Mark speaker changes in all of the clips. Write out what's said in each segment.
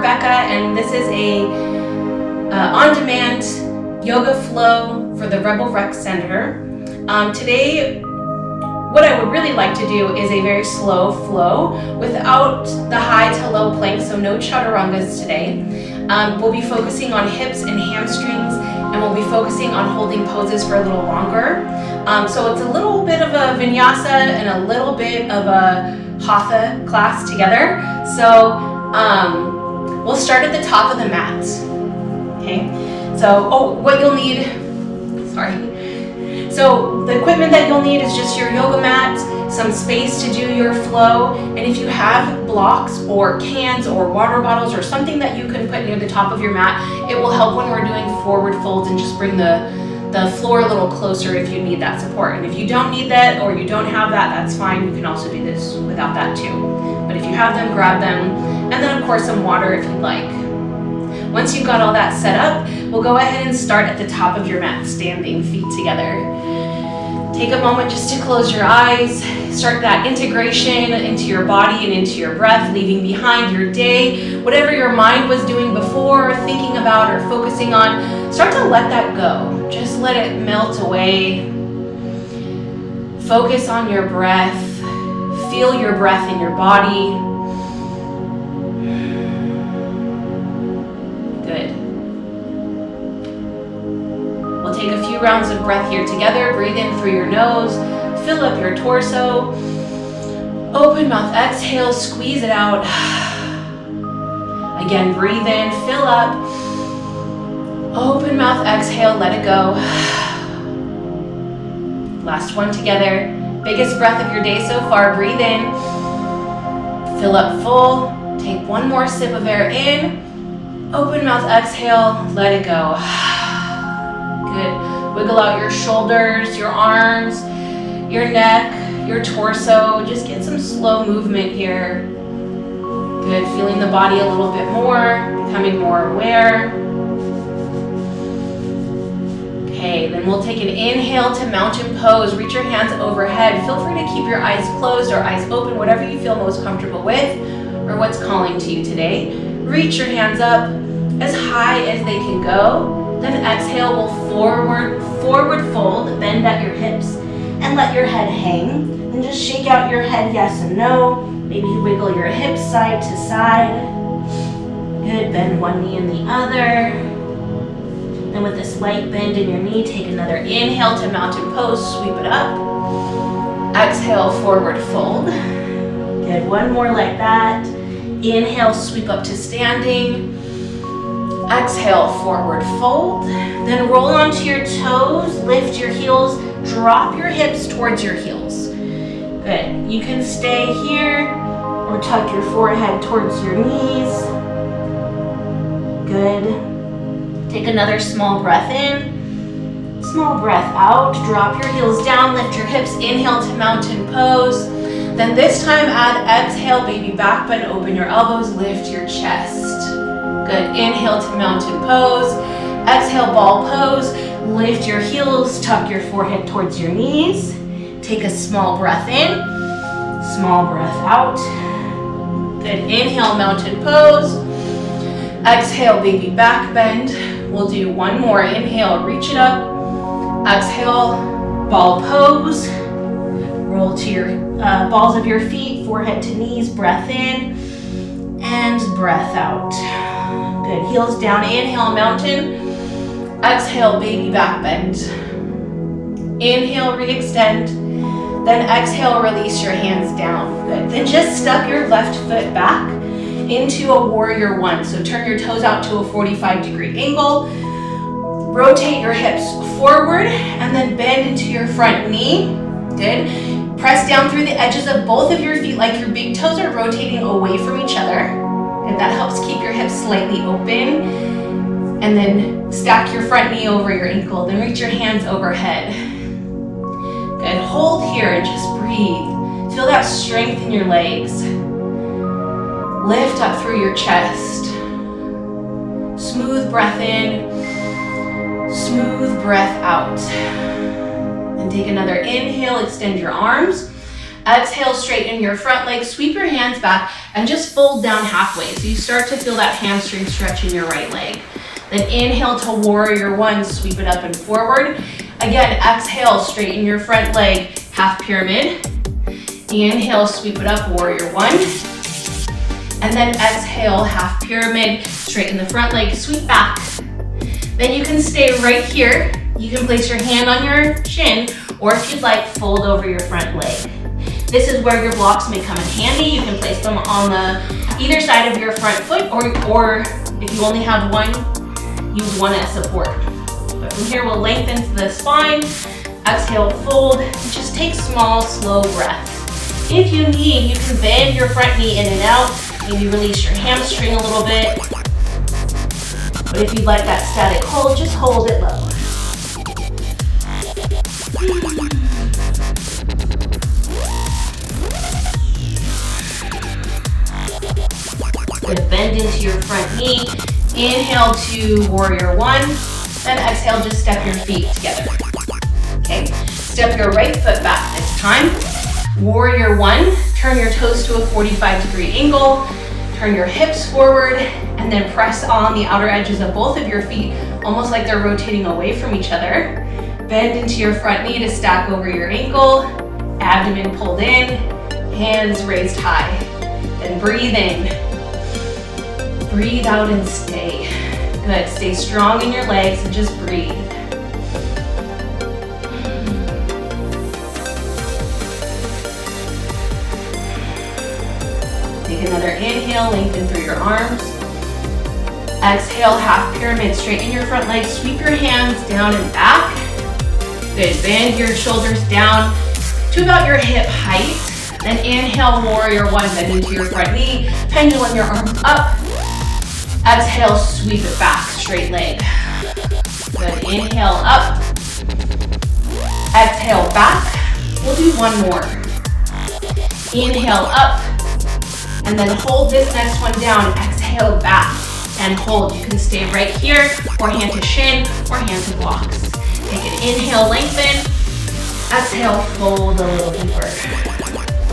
Speaker 1: Rebecca, and this is a on-demand yoga flow for the Rebel Rec Center. Today, what I would really like to do is a very slow flow without the high to low plank, so no chaturangas today. We'll be focusing on hips and hamstrings, and we'll be focusing on holding poses for a little longer. So it's a little bit of a vinyasa and a little bit of a hatha class together. So we'll start at the top of the mat. Okay, so what you'll need, so the equipment that you'll need is just your yoga mat, some space to do your flow, and if you have blocks or cans or water bottles or something that you can put near the top of your mat, it will help when we're doing forward folds and just bring the floor a little closer if you need that support. And if you don't need that or you don't have that, that's fine. You can also do this without that too. But if you have them, grab them. And then of course some water if you'd like. Once you've got all that set up, we'll go ahead and start at the top of your mat, standing, feet together. Take a moment just to close your eyes. Start that integration into your body and into your breath, leaving behind your day. Whatever your mind was doing before, thinking about or focusing on, start to let that go. Just let it melt away. Focus on your breath. Feel your breath in your body. Good. We'll take a few rounds of breath here together. Breathe in through your nose. Fill up your torso. Open mouth, exhale, squeeze it out. Again, breathe in, fill up. Open mouth, exhale, let it go. Last one together. Biggest breath of your day so far. Breathe in. Fill up full. Take one more sip of air in. Open mouth, exhale, let it go. Good. Wiggle out your shoulders, your arms, your neck, your torso. Just get some slow movement here. Good. Feeling the body a little bit more, becoming more aware. Okay, then we'll take an inhale to mountain pose. Reach your hands overhead. Feel free to keep your eyes closed or eyes open, whatever you feel most comfortable with or what's calling to you today. Reach your hands up as high as they can go. Then exhale, we'll forward fold, bend at your hips, and let your head hang. And just shake out your head yes and no. Maybe wiggle your hips side to side. Good, bend one knee and the other. Then with a slight bend in your knee, take another inhale to mountain pose, sweep it up. Exhale, forward fold. Good, one more like that. Inhale, sweep up to standing. Exhale, forward fold. Then roll onto your toes, lift your heels, drop your hips towards your heels. Good. You can stay here or tuck your forehead towards your knees. Good. Take another small breath in, small breath out. Drop your heels down, lift your hips, inhale to mountain pose. Then this time add exhale, baby back bend, open your elbows, lift your chest. Good, inhale to mountain pose. Exhale, ball pose. Lift your heels, tuck your forehead towards your knees. Take a small breath in, small breath out. Good, inhale, mountain pose. Exhale, baby back bend. We'll do one more. Inhale, reach it up. Exhale, ball pose. Roll to your balls of your feet, forehead to knees, breath in and breath out. Good, heels down, inhale, mountain. Exhale, baby back bend. Inhale, re-extend. Then exhale, release your hands down. Good, then just step your left foot back into a warrior one. So turn your toes out to a 45-degree angle. Rotate your hips forward and then bend into your front knee. Good. Press down through the edges of both of your feet like your big toes are rotating away from each other. And that helps keep your hips slightly open. And then stack your front knee over your ankle. Then reach your hands overhead. Good. Hold here and just breathe. Feel that strength in your legs. Lift up through your chest. Smooth breath in. Smooth breath out. And take another inhale, extend your arms. Exhale, straighten your front leg, sweep your hands back, and just fold down halfway. So you start to feel that hamstring stretch in your right leg. Then inhale to warrior one, sweep it up and forward. Again, exhale, straighten your front leg, half pyramid. Inhale, sweep it up, warrior one. And then exhale, half pyramid, straighten the front leg, sweep back. Then you can stay right here. You can place your hand on your shin, or if you'd like, fold over your front leg. This is where your blocks may come in handy. You can place them on either side of your front foot, or if you only have one, use one as support. But from here, we'll lengthen the spine. Exhale, fold. Just take small, slow breaths. If you need, you can bend your front knee in and out. Maybe release your hamstring a little bit. But if you'd like that static hold, just hold it low. Good, bend into your front knee. Inhale to warrior one. Then exhale, just step your feet together. Okay, step your right foot back this time. Warrior one, turn your toes to a 45-degree angle. Turn your hips forward and then press on the outer edges of both of your feet, almost like they're rotating away from each other. Bend into your front knee to stack over your ankle. Abdomen pulled in, hands raised high. Then breathe in. Breathe out and stay. Good, stay strong in your legs and just breathe. Take another inhale, lengthen through your arms. Exhale, half pyramid, straighten your front leg, sweep your hands down and back. Good, bend your shoulders down to about your hip height. Then inhale, warrior one, bend into your front knee, pendulum your arms up. Exhale, sweep it back, straight leg. Good, inhale up. Exhale back. We'll do one more. Inhale up. And then hold this next one down. Exhale back and hold. You can stay right here, or hand to shin, or hand to blocks. Take an inhale, lengthen. Exhale, fold a little deeper.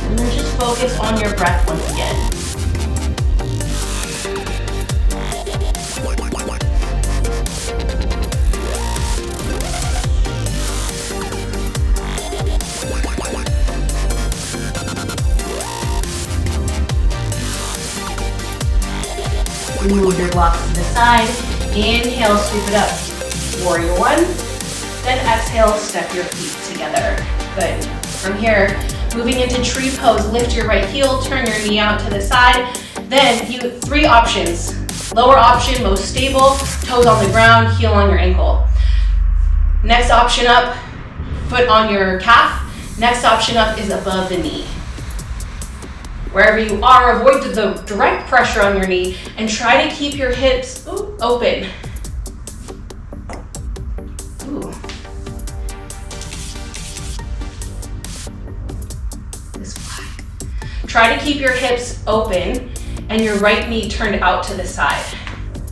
Speaker 1: And then just focus on your breath once again. Move your blocks to the side. Inhale, sweep it up. Warrior one. Then exhale, step your feet together. Good. From here, moving into tree pose, lift your right heel, turn your knee out to the side. Then three options. Lower option, most stable, toes on the ground, heel on your ankle. Next option up, foot on your calf. Next option up is above the knee. Wherever you are, avoid the direct pressure on your knee and try to keep your hips open. Ooh. This way. Try to keep your hips open and your right knee turned out to the side.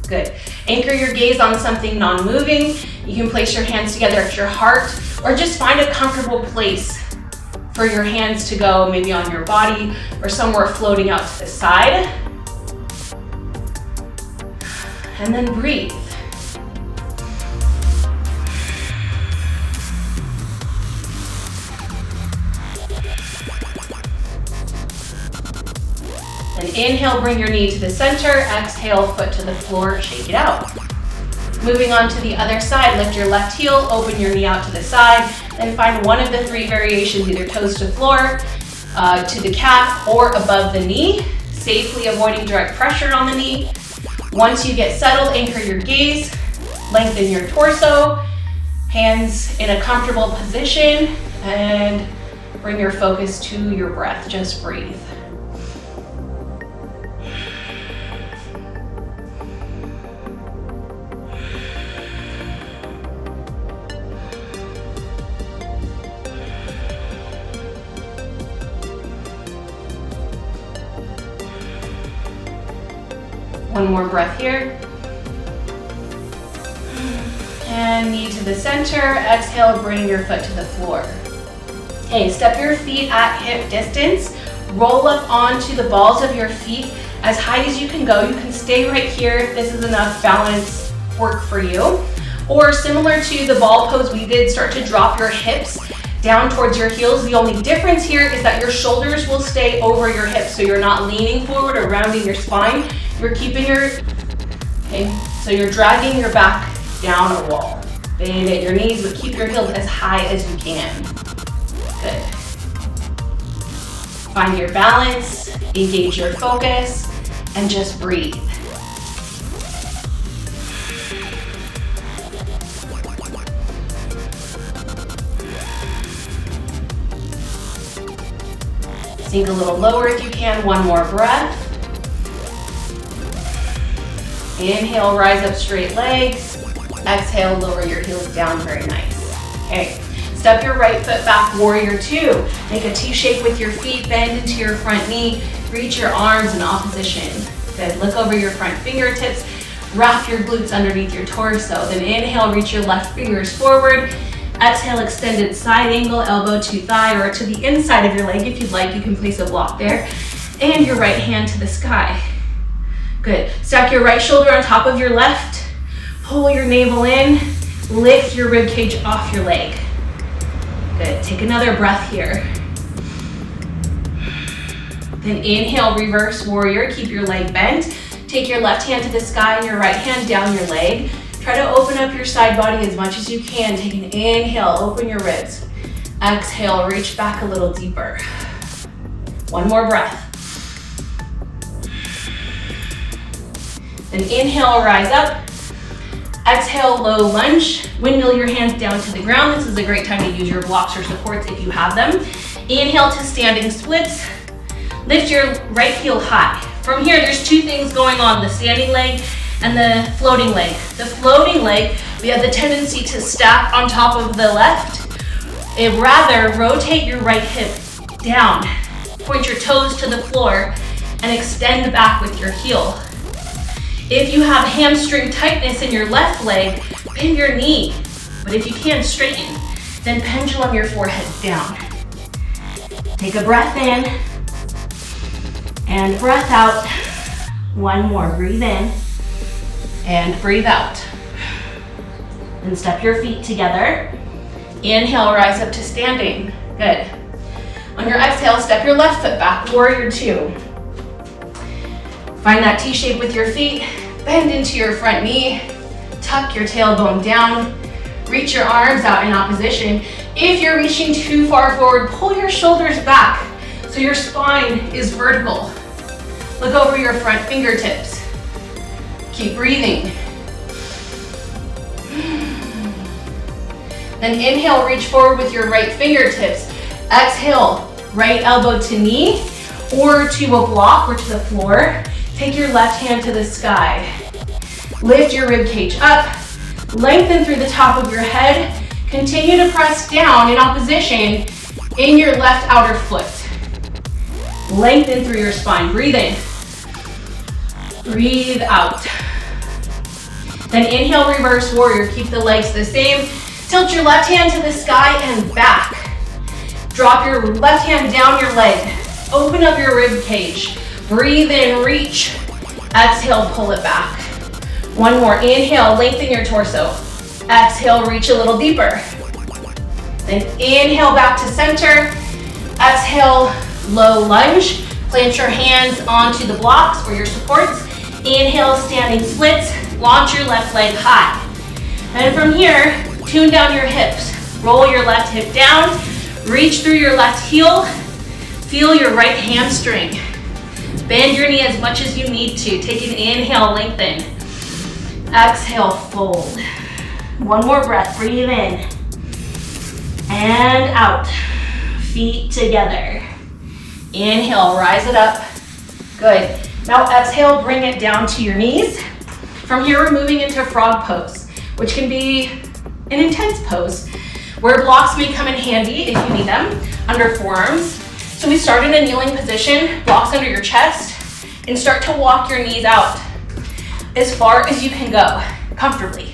Speaker 1: Good. Anchor your gaze on something non-moving. You can place your hands together at your heart, or just find a comfortable place for your hands to go, maybe on your body or somewhere floating out to the side. And then breathe. Then inhale, bring your knee to the center. Exhale, foot to the floor, shake it out. Moving on to the other side, lift your left heel, open your knee out to the side, then find one of the three variations, either toes to floor, to the calf, or above the knee, safely avoiding direct pressure on the knee. Once you get settled, anchor your gaze, lengthen your torso, hands in a comfortable position, and bring your focus to your breath. Just breathe. One more breath here. And knee to the center. Exhale, bring your foot to the floor. Okay, step your feet at hip distance. Roll up onto the balls of your feet as high as you can go. You can stay right here if this is enough balance work for you. Or similar to the ball pose we did, start to drop your hips down towards your heels. The only difference here is that your shoulders will stay over your hips, so you're not leaning forward or rounding your spine. You're keeping your, okay, so you're dragging your back down a wall. Bend at your knees, but keep your heels as high as you can. Good. Find your balance, engage your focus, and just breathe. Sink a little lower if you can, one more breath. Inhale, rise up straight legs. Exhale, lower your heels down, very nice. Okay, step your right foot back, warrior two. Make a T shape with your feet, bend into your front knee, reach your arms in opposition. Good, look over your front fingertips, wrap your glutes underneath your torso. Then inhale, reach your left fingers forward. Exhale, extended side angle, elbow to thigh or to the inside of your leg. If you'd like, you can place a block there. And your right hand to the sky. Good. Stack your right shoulder on top of your left. Pull your navel in. Lift your rib cage off your leg. Good. Take another breath here. Then inhale, reverse warrior. Keep your leg bent. Take your left hand to the sky and your right hand down your leg. Try to open up your side body as much as you can. Take an inhale, open your ribs. Exhale, reach back a little deeper. One more breath. Then inhale, rise up. Exhale, low lunge. Windmill your hands down to the ground. This is a great time to use your blocks or supports if you have them. Inhale to standing splits. Lift your right heel high. From here, there's two things going on, the standing leg and the floating leg. The floating leg, we have the tendency to stack on top of the left. Rather, rotate your right hip down. Point your toes to the floor and extend back with your heel. If you have hamstring tightness in your left leg, bend your knee. But if you can't straighten, then pendulum your forehead down. Take a breath in and breath out. One more, breathe in. And breathe out. And step your feet together. Inhale, rise up to standing. Good. On your exhale, step your left foot back, warrior two. Find that T shape with your feet. Bend into your front knee. Tuck your tailbone down. Reach your arms out in opposition. If you're reaching too far forward, pull your shoulders back so your spine is vertical. Look over your front fingertips. Keep breathing. Then inhale, reach forward with your right fingertips. Exhale, right elbow to knee or to a block or to the floor. Take your left hand to the sky. Lift your rib cage up. Lengthen through the top of your head. Continue to press down in opposition in your left outer foot. Lengthen through your spine. Breathe in. Breathe out. Then inhale, reverse warrior. Keep the legs the same. Tilt your left hand to the sky and back. Drop your left hand down your leg. Open up your rib cage. Breathe in, reach. Exhale, pull it back. One more. Inhale, lengthen your torso. Exhale, reach a little deeper. Then inhale back to center. Exhale, low lunge. Plant your hands onto the blocks or your supports. Inhale, standing splits. Launch your left leg high. And from here, tune down your hips. Roll your left hip down. Reach through your left heel. Feel your right hamstring. Bend your knee as much as you need to. Take an inhale, lengthen. Exhale, fold. One more breath, breathe in. And out. Feet together. Inhale, rise it up. Good. Now exhale, bring it down to your knees. From here, we're moving into frog pose, which can be an intense pose, where blocks may come in handy if you need them, under forearms. So we start in a kneeling position, blocks under your chest, and start to walk your knees out as far as you can go, comfortably.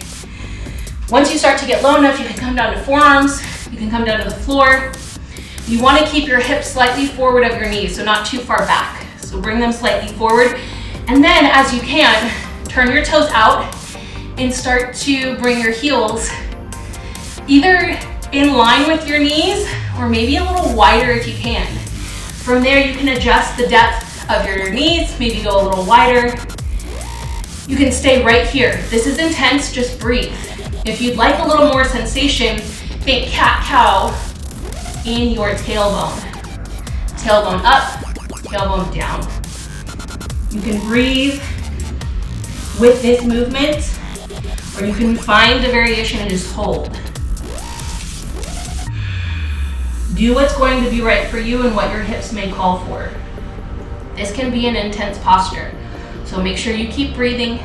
Speaker 1: Once you start to get low enough, you can come down to forearms, you can come down to the floor. You want to keep your hips slightly forward of your knees, so not too far back. So bring them slightly forward. And then as you can, turn your toes out and start to bring your heels either in line with your knees or maybe a little wider if you can. From there, you can adjust the depth of your knees, maybe go a little wider. You can stay right here. This is intense, just breathe. If you'd like a little more sensation, think cat-cow in your tailbone. Tailbone up, tailbone down. You can breathe with this movement, or you can find a variation and just hold. Do what's going to be right for you and what your hips may call for. This can be an intense posture, so make sure you keep breathing.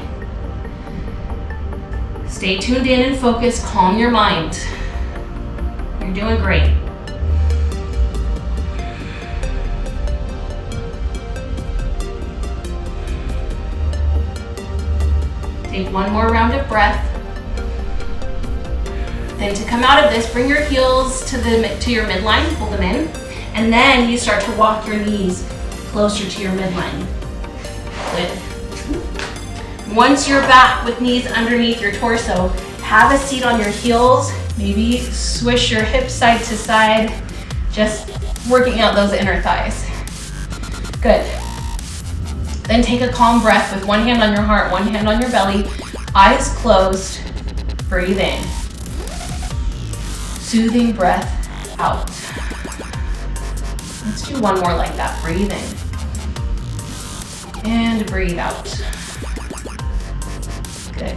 Speaker 1: Stay tuned in and focus, calm your mind. You're doing great. Take one more round of breath. Then to come out of this, bring your heels to your midline, pull them in, and then you start to walk your knees closer to your midline. Good. Once you're back with knees underneath your torso, have a seat on your heels, maybe swish your hips side to side, just working out those inner thighs. Good. Then take a calm breath with one hand on your heart, one hand on your belly, eyes closed, breathe in. Soothing breath out. Let's do one more like that. Breathe in. And breathe out. Good.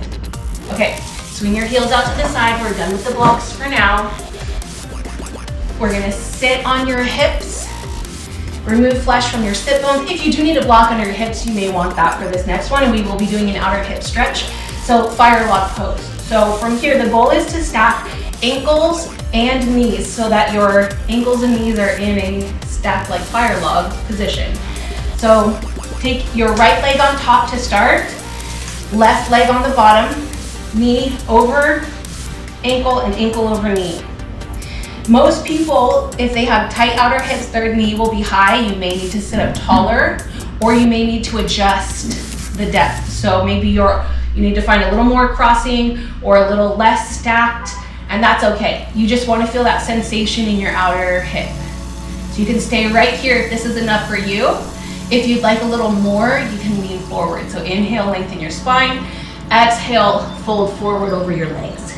Speaker 1: Okay, swing your heels out to the side. We're done with the blocks for now. We're gonna sit on your hips. Remove flesh from your sit bones. If you do need a block under your hips, you may want that for this next one, and we will be doing an outer hip stretch. So fire log pose. So from here, the goal is to stack ankles and knees so that your ankles and knees are in a stacked like fire log position. So take your right leg on top to start, left leg on the bottom, knee over ankle and ankle over knee. Most people, if they have tight outer hips, their knee will be high. You may need to sit up taller, or you may need to adjust the depth. So maybe you need to find a little more crossing or a little less stacked, and that's okay. You just want to feel that sensation in your outer hip. So you can stay right here if this is enough for you. If you'd like a little more, you can lean forward. So inhale, lengthen your spine. Exhale, fold forward over your legs.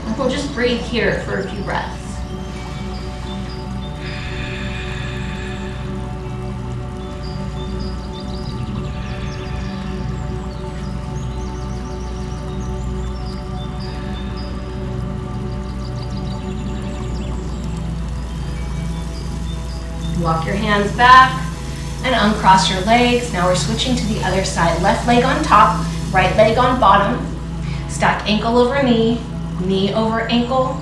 Speaker 1: And we'll just breathe here for a few breaths. Walk your hands back and uncross your legs. Now we're switching to the other side. Left leg on top, right leg on bottom. Stack ankle over knee, knee over ankle.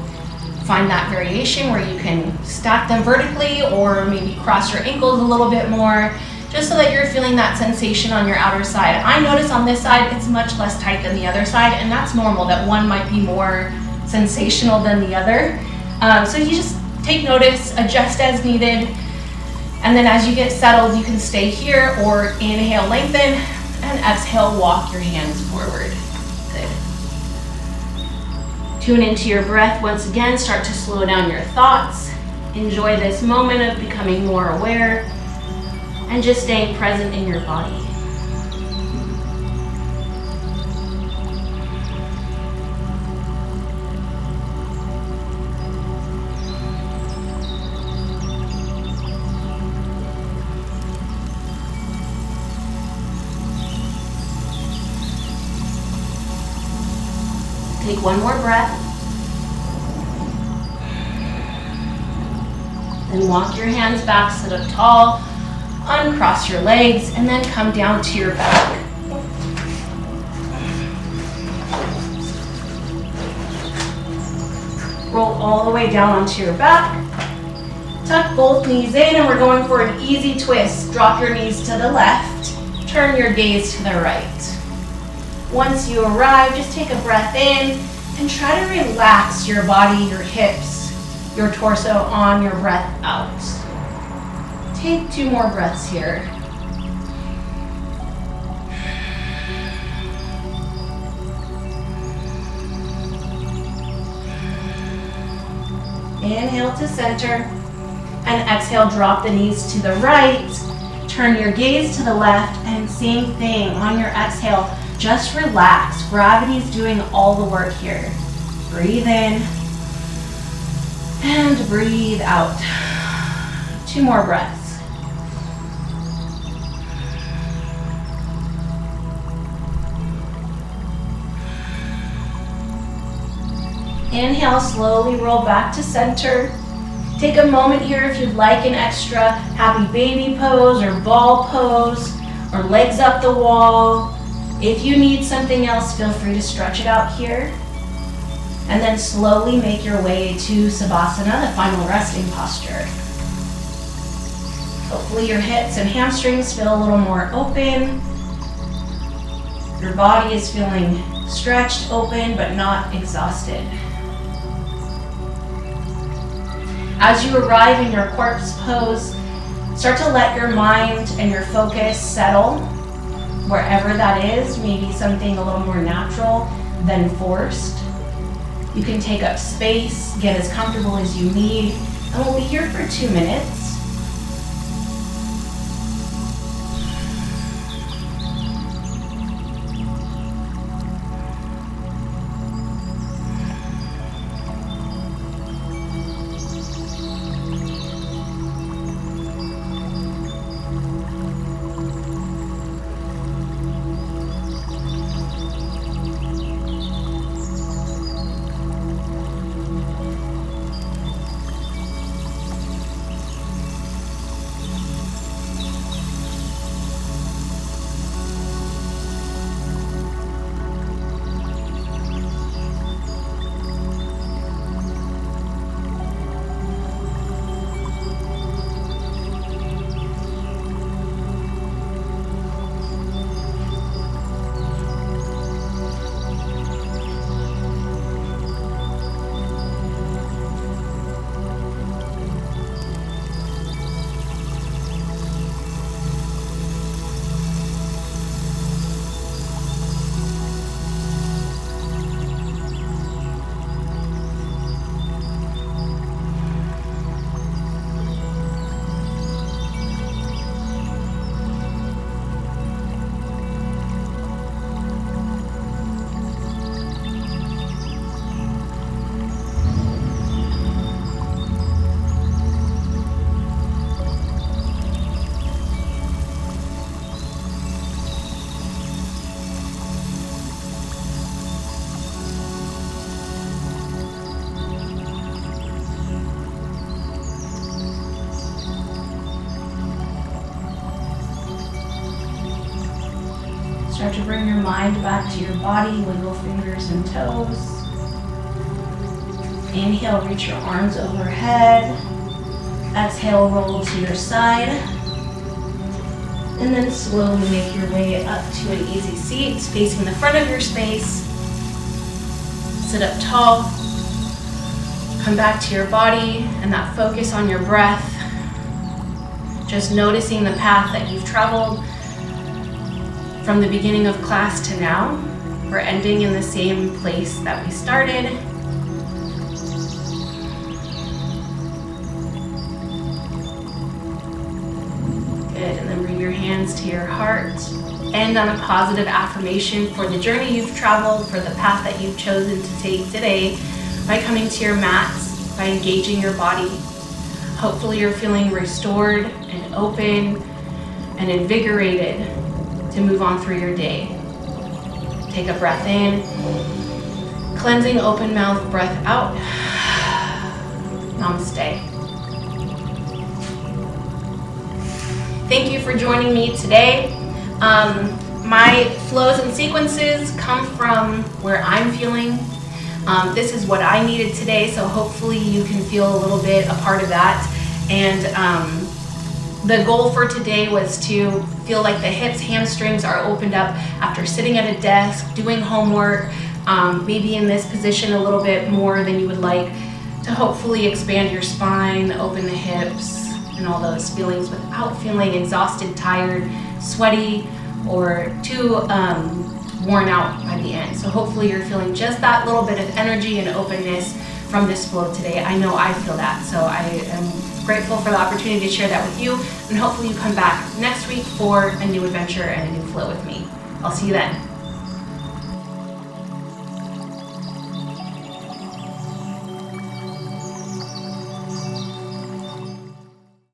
Speaker 1: Find that variation where you can stack them vertically or maybe cross your ankles a little bit more, just so that you're feeling that sensation on your outer side. I notice on this side it's much less tight than the other side, and that's normal, that one might be more sensational than the other. So you just take notice, adjust as needed. And then as you get settled, you can stay here or inhale, lengthen, and exhale, walk your hands forward. Good. Tune into your breath once again. Start to slow down your thoughts. Enjoy this moment of becoming more aware and just staying present in your body. Take one more breath. Then walk your hands back, sit up tall, uncross your legs, and then come down to your back. Roll all the way down onto your back. Tuck both knees in, and we're going for an easy twist. Drop your knees to the left, turn your gaze to the right. Once you arrive, just take a breath in and try to relax your body, your hips, your torso on your breath out. Take 2 more breaths here. Inhale to center, and exhale, drop the knees to the right. Turn your gaze to the left, and same thing on your exhale. Just relax. Gravity's doing all the work here. Breathe in and breathe out. 2 more breaths. Inhale, slowly roll back to center. Take a moment here if you'd like an extra happy baby pose or ball pose or legs up the wall. If you need something else, feel free to stretch it out here. And then slowly make your way to Savasana, the final resting posture. Hopefully your hips and hamstrings feel a little more open. Your body is feeling stretched, open, but not exhausted. As you arrive in your corpse pose, start to let your mind and your focus settle wherever that is, maybe something a little more natural than forced. You can take up space, get as comfortable as you need, and we'll be here for 2 minutes. Start to bring your mind back to your body, wiggle fingers and toes. Inhale, reach your arms overhead. Exhale, roll to your side. And then slowly make your way up to an easy seat, facing the front of your space. Sit up tall. Come back to your body and that focus on your breath. Just noticing the path that you've traveled from the beginning of class to now. We're ending in the same place that we started. Good, and then bring your hands to your heart. End on a positive affirmation for the journey you've traveled, for the path that you've chosen to take today by coming to your mats, by engaging your body. Hopefully you're feeling restored and open and invigorated to move on through your day. Take a breath in, cleansing open mouth, breath out. Namaste. Thank you for joining me today. My flows and sequences come from where I'm feeling. This is what I needed today, so hopefully you can feel a little bit a part of that. And the goal for today was to feel like the hips, hamstrings are opened up after sitting at a desk, doing homework, maybe in this position a little bit more than you would like. to hopefully expand your spine, open the hips, and all those feelings without feeling exhausted, tired, sweaty, or too worn out by the end. So hopefully you're feeling just that little bit of energy and openness from this flow today. I know I feel that, so I am grateful for the opportunity to share that with you, and hopefully you come back next week for a new adventure and a new flow with me. I'll see you then.